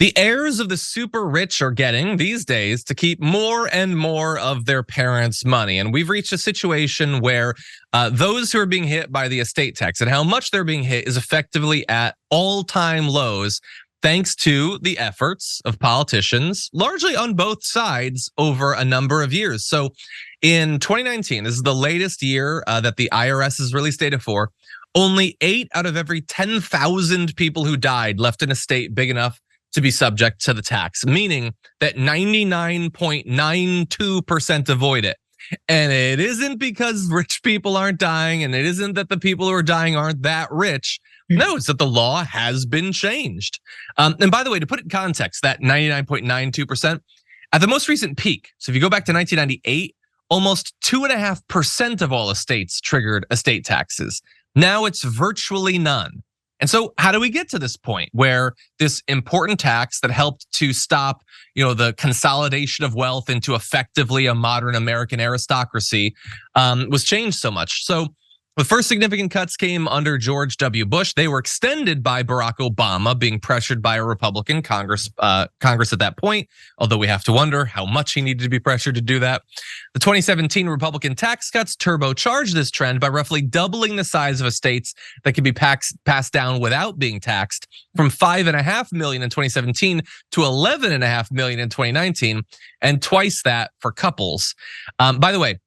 The heirs of the super rich are getting these days to keep more and more of their parents' money. And we've reached a situation where those who are being hit by the estate tax and how much they're being hit is effectively at all-time lows, thanks to the efforts of politicians, largely on both sides over a number of years. So in 2019, this is the latest year that the IRS has released data for, only 8 out of every 10,000 people who died left an estate big enough to be subject to the tax, meaning that 99.92% avoid it. And it isn't because rich people aren't dying, and it isn't that the people who are dying aren't that rich. No, it's that the law has been changed. And by the way, to put it in context, that 99.92%, at the most recent peak, so if you go back to 1998, almost 2.5% of all estates triggered estate taxes. Now it's virtually none. And so how do we get to this point where this important tax that helped to stop, the consolidation of wealth into effectively a modern American aristocracy was changed so much? So the first significant cuts came under George W. Bush. They were extended by Barack Obama, being pressured by a Republican Congress at that point, although we have to wonder how much he needed to be pressured to do that. The 2017 Republican tax cuts turbocharged this trend by roughly doubling the size of estates that could be passed down without being taxed, from 5.5 million in 2017 to 11.5 million in 2019, and twice that for couples. By the way,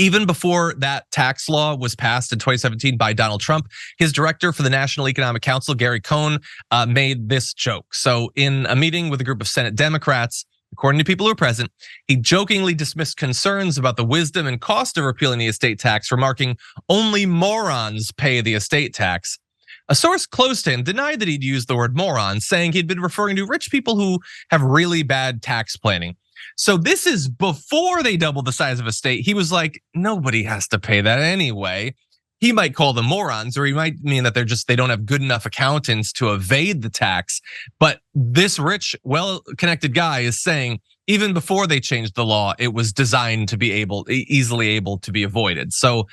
even before that tax law was passed in 2017 by Donald Trump, his director for the National Economic Council, Gary Cohn, made this joke. So in a meeting with a group of Senate Democrats, according to people who were present, he jokingly dismissed concerns about the wisdom and cost of repealing the estate tax, remarking, "Only morons pay the estate tax." A source close to him denied that he'd used the word moron, saying he'd been referring to rich people who have really bad tax planning. So this is before they doubled the size of a state. He was like, nobody has to pay that anyway. He might call them morons, or he might mean that they don't have good enough accountants to evade the tax. But this rich, well-connected guy is saying, even before they changed the law, it was designed to be easily able to be avoided. So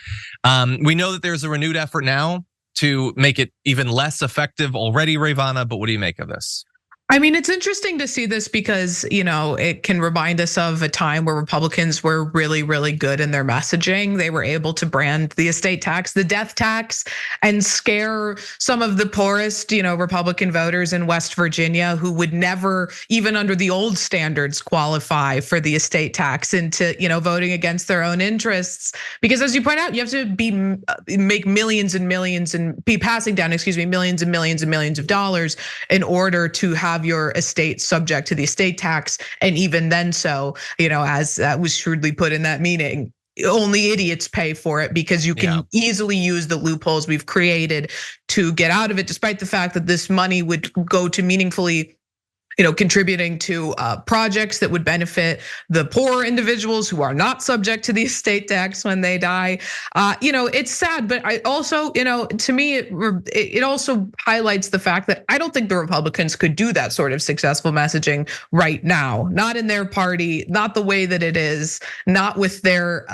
we know that there's a renewed effort now to make it even less effective already, Rayyvana, but what do you make of this? I mean, it's interesting to see this because, it can remind us of a time where Republicans were really, really good in their messaging. They were able to brand the estate tax, the death tax, and scare some of the poorest, Republican voters in West Virginia who would never, even under the old standards, qualify for the estate tax into, voting against their own interests. Because as you point out, you have to make millions and millions and be passing down, millions and millions and millions of dollars in order to have your estate subject to the estate tax. And even then, so, as that was shrewdly put in that meeting, only idiots pay for it because you can easily use the loopholes we've created to get out of it, despite the fact that this money would go to meaningfully contributing to projects that would benefit the poor individuals who are not subject to the estate tax when they die. It's sad, but I also, to me, it also highlights the fact that I don't think the Republicans could do that sort of successful messaging right now. Not in their party, not the way that it is, not with their,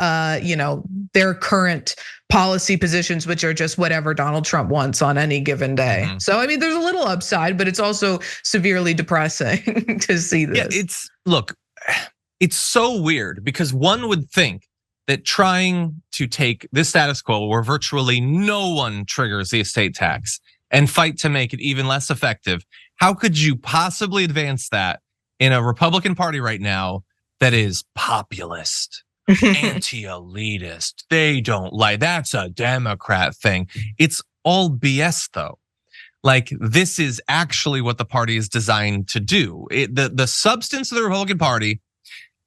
their current policy positions, which are just whatever Donald Trump wants on any given day. So, I mean, there's a little upside, but it's also severely depressing to see this. Yeah, it's so weird because one would think that trying to take this status quo where virtually no one triggers the estate tax and fight to make it even less effective, how could you possibly advance that in a Republican Party right now that is populist? Anti-elitist, they don't like, that's a Democrat thing. It's all BS though. Like this is actually what the party is designed to do. The substance of the Republican Party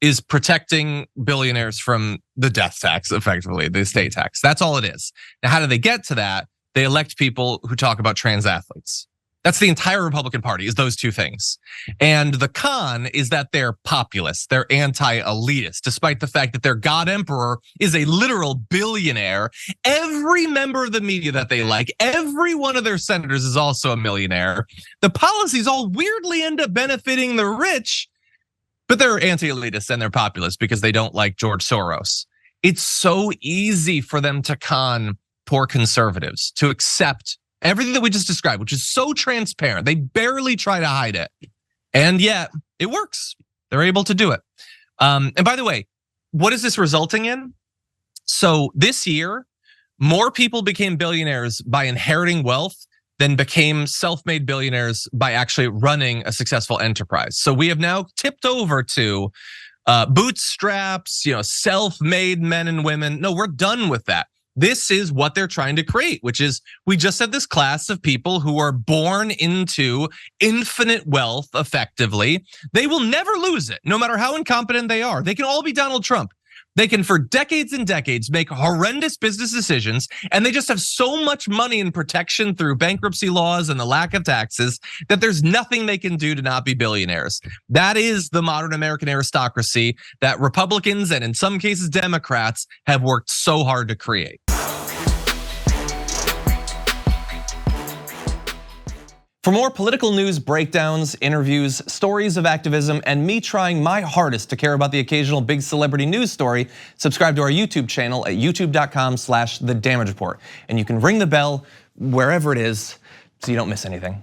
is protecting billionaires from the death tax, effectively, the estate tax. That's all it is. Now, how do they get to that? They elect people who talk about trans athletes. That's the entire Republican Party, is those two things. And the con is that they're populist, they're anti-elitist, despite the fact that their god emperor is a literal billionaire. Every member of the media that they like, every one of their senators is also a millionaire. The policies all weirdly end up benefiting the rich, but they're anti-elitist and they're populist because they don't like George Soros. It's so easy for them to con poor conservatives to accept everything that we just described, which is so transparent. They barely try to hide it. And yet it works. They're able to do it. And by the way, what is this resulting in? So this year, more people became billionaires by inheriting wealth than became self-made billionaires by actually running a successful enterprise. So we have now tipped over to bootstraps, self-made men and women. No, we're done with that. This is what they're trying to create, which is, we just had this class of people who are born into infinite wealth effectively. They will never lose it, no matter how incompetent they are. They can all be Donald Trump. They can, for decades and decades, make horrendous business decisions, and they just have so much money and protection through bankruptcy laws and the lack of taxes that there's nothing they can do to not be billionaires. That is the modern American aristocracy that Republicans and in some cases Democrats have worked so hard to create. For more political news breakdowns, interviews, stories of activism, and me trying my hardest to care about the occasional big celebrity news story, subscribe to our YouTube channel at youtube.com/The Damage Report. And you can ring the bell wherever it is so you don't miss anything.